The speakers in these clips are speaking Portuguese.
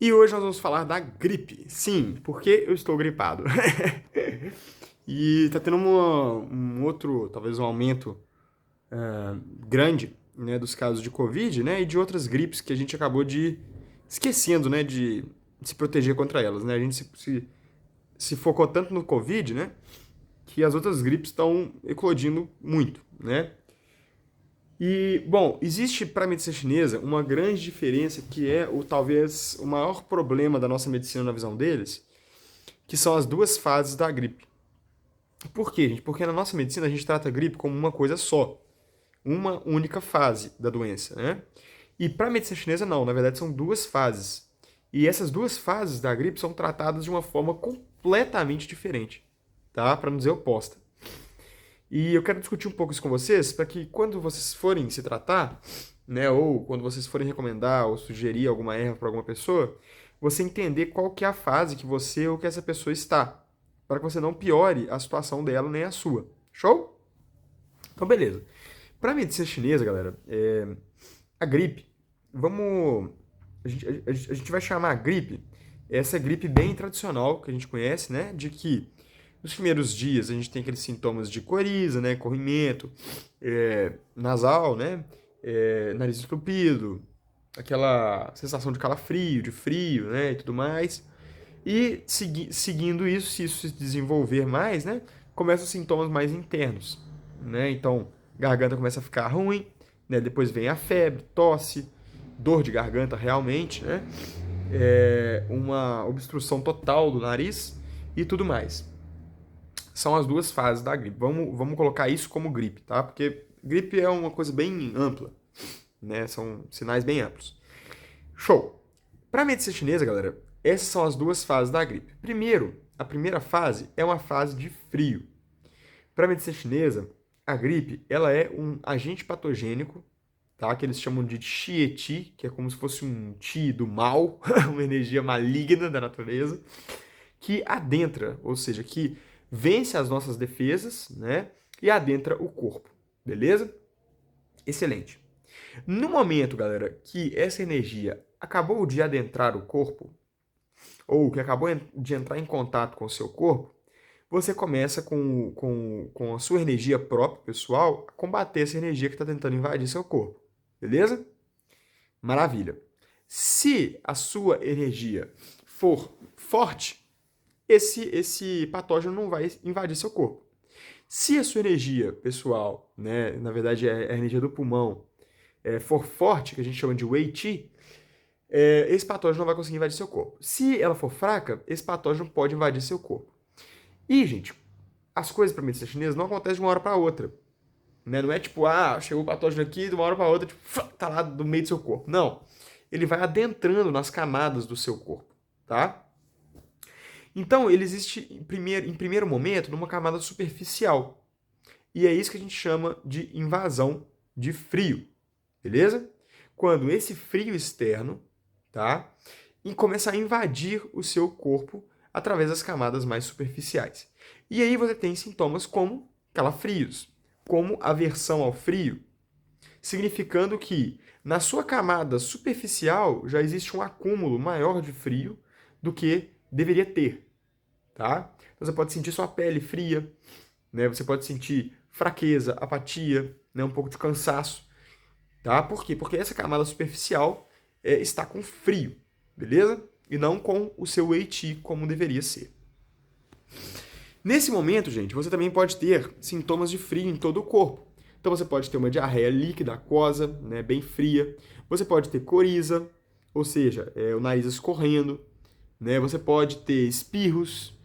E hoje nós vamos falar da gripe. Sim, porque eu estou gripado. E tá tendo um outro, talvez um aumento grande, né, dos casos de Covid, né, e de outras gripes que a gente acabou de esquecendo, né, de se proteger contra elas, né? A gente se focou tanto no Covid, né, que as outras gripes estão eclodindo muito, né? E, bom, existe para a medicina chinesa uma grande diferença que é o talvez o maior problema da nossa medicina na visão deles, que são as duas fases da gripe. Por quê, gente? Porque na nossa medicina a gente trata a gripe como uma coisa só, uma única fase da doença, né? E para a medicina chinesa não, na verdade são duas fases. E essas duas fases da gripe são tratadas de uma forma completamente diferente, tá? Para não dizer oposta. E eu quero discutir um pouco isso com vocês, para que quando vocês forem se tratar, né, ou quando vocês forem recomendar ou sugerir alguma erva para alguma pessoa, você entender qual que é a fase que você ou que essa pessoa está, para que você não piore a situação dela nem a sua. Show? Então, beleza. Para a medicina chinesa, galera, a gripe, vamos. A gente vai chamar a gripe, essa gripe bem tradicional que a gente conhece, né? De que nos primeiros dias a gente tem aqueles sintomas de coriza, né? Corrimento, nasal, né? Nariz entupido, aquela sensação de calafrio, de frio, né? E tudo mais. E seguindo isso, se isso se desenvolver mais, né? Começam os sintomas mais internos, né? Então, garganta começa a ficar ruim, né? Depois vem a febre, tosse, dor de garganta realmente, né? Uma obstrução total do nariz e tudo mais. São as duas fases da gripe. Vamos colocar isso como gripe, tá? Porque gripe é uma coisa bem ampla, né? São sinais bem amplos. Show! Para a medicina chinesa, galera, essas são as duas fases da gripe. Primeiro, a primeira fase é uma fase de frio. Para a medicina chinesa, a gripe ela é um agente patogênico, tá? Que eles chamam de qi, que é como se fosse um qi do mal, uma energia maligna da natureza, que adentra, ou seja, que vence as nossas defesas, né? E adentra o corpo, beleza? Excelente. No momento, galera, que essa energia acabou de adentrar o corpo, ou que acabou de entrar em contato com o seu corpo, você começa com a sua energia própria, pessoal, a combater essa energia que está tentando invadir seu corpo. Beleza? Maravilha. Se a sua energia for forte, esse patógeno não vai invadir seu corpo. Se a sua energia, pessoal, né, na verdade é a energia do pulmão, for forte, que a gente chama de Wei Qi, esse patógeno não vai conseguir invadir seu corpo. Se ela for fraca, esse patógeno pode invadir seu corpo. E, gente, as coisas para medicina chinesa não acontecem de uma hora para outra. Né? Não é tipo, chegou o patógeno aqui, de uma hora para outra, tipo, tá lá do meio do seu corpo. Não. Ele vai adentrando nas camadas do seu corpo, tá? Então, ele existe, em primeiro momento, numa camada superficial. E é isso que a gente chama de invasão de frio, beleza? Quando esse frio externo, tá? E começa a invadir o seu corpo através das camadas mais superficiais. E aí você tem sintomas como calafrios, como aversão ao frio, significando que na sua camada superficial já existe um acúmulo maior de frio do que deveria ter, tá? Então você pode sentir sua pele fria, né? Você pode sentir fraqueza, apatia, né? Um pouco de cansaço, tá? Por quê? Porque essa camada superficial está com frio, beleza? E não com o seu Eiti como deveria ser. Nesse momento, gente, você também pode ter sintomas de frio em todo o corpo. Então você pode ter uma diarreia líquida, aquosa, né, bem fria. Você pode ter coriza, ou seja, o nariz escorrendo. Né? Você pode ter espirros,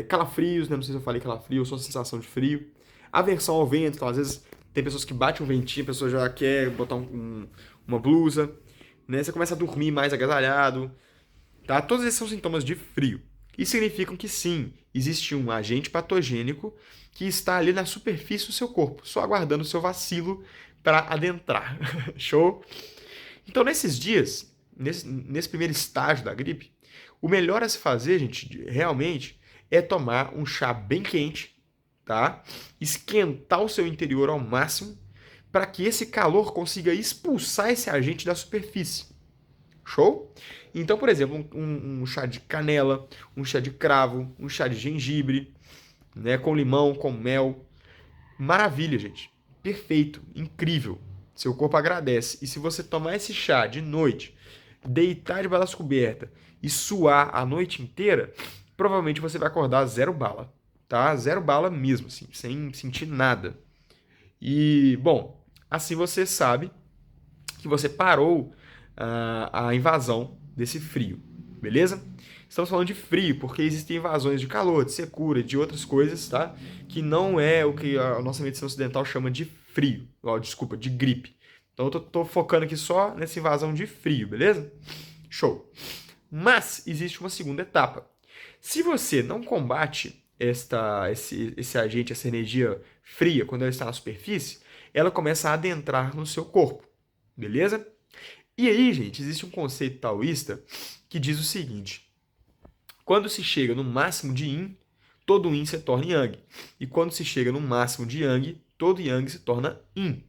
calafrios, né? Não sei se eu falei calafrio ou só sensação de frio. Aversão ao vento, então às vezes tem pessoas que batem um ventinho, a pessoa já quer botar uma blusa. Né? Você começa a dormir mais agasalhado. Tá? Todos esses são sintomas de frio. E significam que sim, existe um agente patogênico que está ali na superfície do seu corpo, só aguardando o seu vacilo para adentrar. Show? Então, nesses dias, nesse primeiro estágio da gripe, o melhor a se fazer, gente, realmente, é tomar um chá bem quente, tá? Esquentar o seu interior ao máximo para que esse calor consiga expulsar esse agente da superfície. Show? Então, por exemplo, um chá de canela, um chá de cravo, um chá de gengibre, né, com limão, com mel. Maravilha, gente. Perfeito, incrível. Seu corpo agradece. E se você tomar esse chá de noite, deitar de balas coberta e suar a noite inteira, provavelmente você vai acordar zero bala, tá? Zero bala mesmo, assim, sem sentir nada. E, bom, assim você sabe que você parou a invasão desse frio, beleza? Estamos falando de frio porque existem invasões de calor, de secura, de outras coisas, tá? Que não é o que a nossa medicina ocidental chama de frio, ó, desculpa, de gripe. Então eu tô focando aqui só nessa invasão de frio, beleza? Show. Mas existe uma segunda etapa. Se você não combate esse agente, essa energia fria, quando ela está na superfície, ela começa a adentrar no seu corpo, beleza? E aí, gente, existe um conceito taoísta que diz o seguinte: quando se chega no máximo de Yin, todo Yin se torna Yang. E quando se chega no máximo de Yang, todo Yang se torna Yin.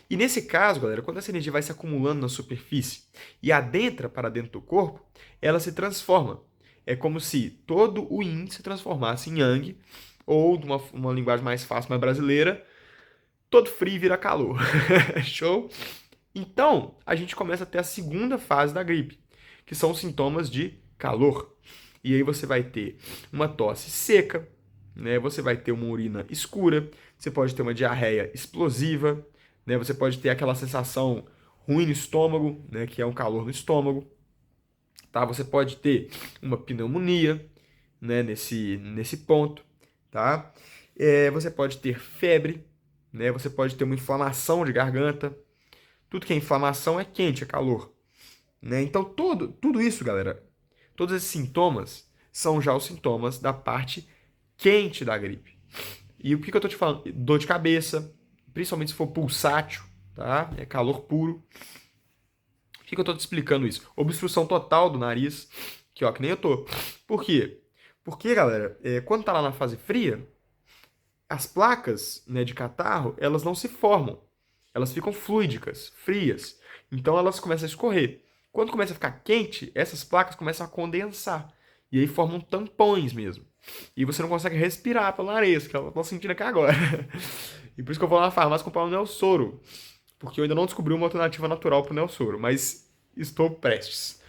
E nesse caso, galera, quando essa energia vai se acumulando na superfície e adentra para dentro do corpo, ela se transforma. É como se todo o Yin se transformasse em Yang, ou, de uma linguagem mais fácil, mais brasileira, todo frio vira calor. Show? Então, a gente começa a ter a segunda fase da gripe, que são os sintomas de calor. E aí você vai ter uma tosse seca, né? Você vai ter uma urina escura, você pode ter uma diarreia explosiva, né? Você pode ter aquela sensação ruim no estômago, né? Que é um calor no estômago, tá? Você pode ter uma pneumonia, né? Nesse ponto, tá? Você pode ter febre, né? Você pode ter uma inflamação de garganta. Tudo que é inflamação é quente, é calor, né? Então tudo isso, galera, todos esses sintomas são já os sintomas da parte quente da gripe. E o que eu tô te falando? Dor de cabeça, principalmente se for pulsátil, tá? É calor puro. Por que eu tô te explicando isso? Obstrução total do nariz, que ó, que nem eu tô. Por quê? Porque, galera, quando tá lá na fase fria, as placas, né, de catarro, elas não se formam. Elas ficam fluídicas, frias. Então elas começam a escorrer. Quando começa a ficar quente, essas placas começam a condensar. E aí formam tampões mesmo. E você não consegue respirar pelo nariz, que eu tô sentindo aqui agora. E por isso que eu vou lá na farmácia comprar um Neosoro. Porque eu ainda não descobri uma alternativa natural pro Neosoro. Mas estou prestes.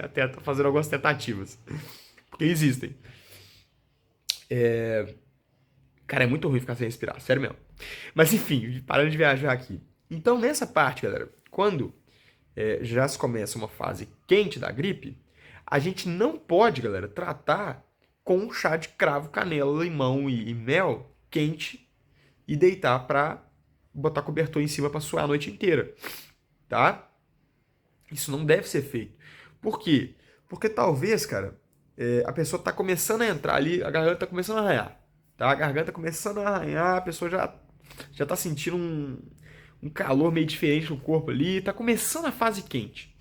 Até tô fazendo algumas tentativas. Porque existem. Cara, é muito ruim ficar sem respirar, sério mesmo. Mas enfim, parando de viajar aqui. Então, nessa parte, galera, quando já se começa uma fase quente da gripe, a gente não pode, galera, tratar com um chá de cravo, canela, limão e mel quente e deitar pra botar cobertor em cima pra suar a noite inteira, tá? Isso não deve ser feito. Por quê? Porque talvez, cara, a pessoa tá começando a entrar ali, a garganta tá começando a arranhar, tá? A garganta começando a arranhar, a pessoa já tá sentindo um calor meio diferente no corpo ali, tá começando a fase quente.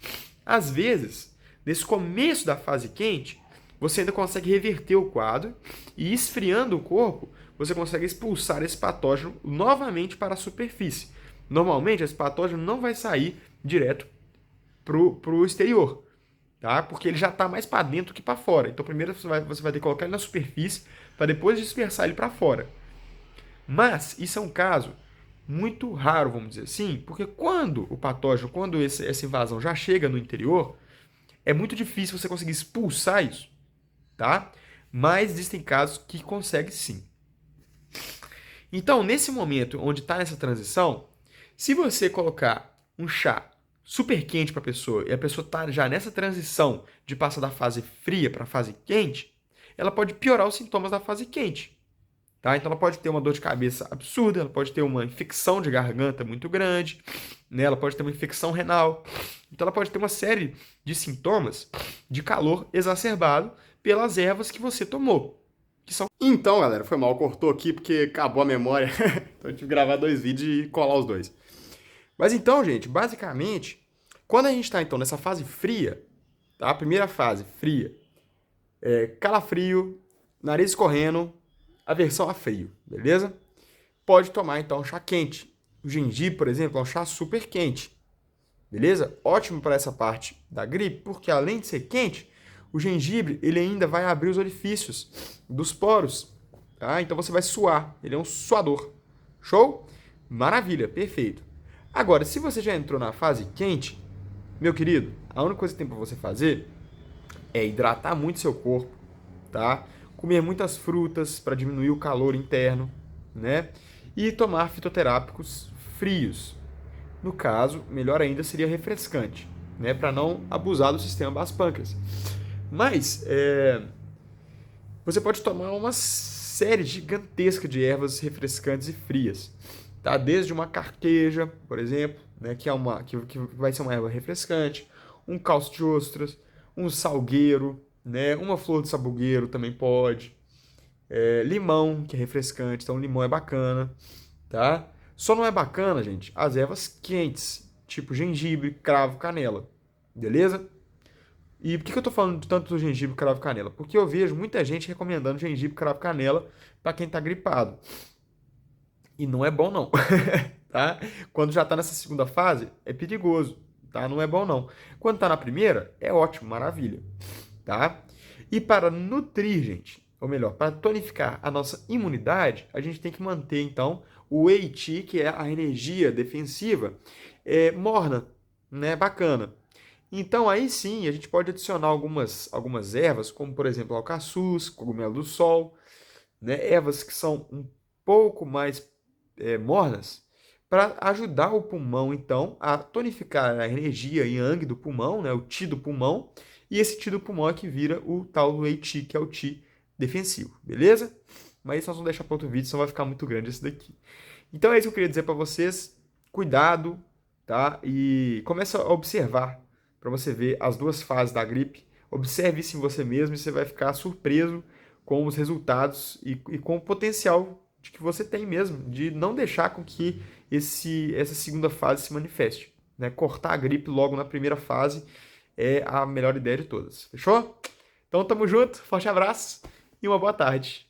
Às vezes, nesse começo da fase quente, você ainda consegue reverter o quadro e esfriando o corpo, você consegue expulsar esse patógeno novamente para a superfície. Normalmente, esse patógeno não vai sair direto pro exterior, tá? Porque ele já está mais para dentro que para fora. Então, primeiro você vai ter que colocar ele na superfície para depois dispersar ele para fora. Mas isso é um caso muito raro, vamos dizer assim, porque quando o patógeno, quando essa invasão já chega no interior, é muito difícil você conseguir expulsar isso, tá? Mas existem casos que consegue sim. Então, nesse momento onde está nessa transição, se você colocar um chá super quente para a pessoa e a pessoa está já nessa transição de passar da fase fria para a fase quente, ela pode piorar os sintomas da fase quente. Tá? Então ela pode ter uma dor de cabeça absurda, ela pode ter uma infecção de garganta muito grande, né? Ela pode ter uma infecção renal. Então ela pode ter uma série de sintomas de calor exacerbado pelas ervas que você tomou. Que são... Então, galera, foi mal, cortou aqui porque acabou a memória. Então eu tive que gravar 2 vídeos e colar os 2. Mas então, gente, basicamente, quando a gente está então nessa fase fria, tá? A primeira fase, fria, calafrio, nariz escorrendo, aversão a frio, beleza? Pode tomar então chá quente. O gengibre, por exemplo, é um chá super quente, beleza? Ótimo para essa parte da gripe, porque além de ser quente, o gengibre ele ainda vai abrir os orifícios dos poros, tá? Então você vai suar, ele é um suador. Show? Maravilha, perfeito. Agora, se você já entrou na fase quente, meu querido, a única coisa que tem para você fazer é hidratar muito seu corpo, tá? Comer muitas frutas para diminuir o calor interno, né? E tomar fitoterápicos frios. No caso, melhor ainda seria refrescante, né? Para não abusar do sistema base-pâncreas. Mas você pode tomar uma série gigantesca de ervas refrescantes e frias, tá? Desde uma carqueja, por exemplo, né? Que vai ser uma erva refrescante, um calço de ostras, um salgueiro, né? Uma flor de sabugueiro também pode. Limão, que é refrescante, então limão é bacana, tá? Só não é bacana, gente, as ervas quentes, tipo gengibre, cravo, canela, beleza? E por que eu tô falando tanto do gengibre, cravo e canela? Porque eu vejo muita gente recomendando gengibre, cravo e canela para quem tá gripado. E não é bom não, tá? Quando já tá nessa segunda fase, é perigoso, tá? Não é bom não. Quando tá na primeira, é ótimo, maravilha, tá? E para nutrir, gente, ou melhor, para tonificar a nossa imunidade, a gente tem que manter, então, o Wei Qi, que é a energia defensiva, morna, né? Bacana. Então, aí sim, a gente pode adicionar algumas ervas, como, por exemplo, alcaçuz, cogumelo do sol, né? Ervas que são um pouco mais mornas, para ajudar o pulmão, então, a tonificar a energia yang do pulmão, né? O Qi do pulmão, e esse Qi do pulmão é que vira o tal do Wei Qi, que é o Qi defensivo, beleza? Mas isso nós vamos deixar para outro vídeo, senão vai ficar muito grande esse daqui. Então é isso que eu queria dizer para vocês. Cuidado, tá? E começa a observar para você ver as duas fases da gripe. Observe isso em você mesmo e você vai ficar surpreso com os resultados e com o potencial de que você tem mesmo, de não deixar com que essa segunda fase se manifeste. Né? Cortar a gripe logo na primeira fase é a melhor ideia de todas. Fechou? Então tamo junto, forte abraço e uma boa tarde.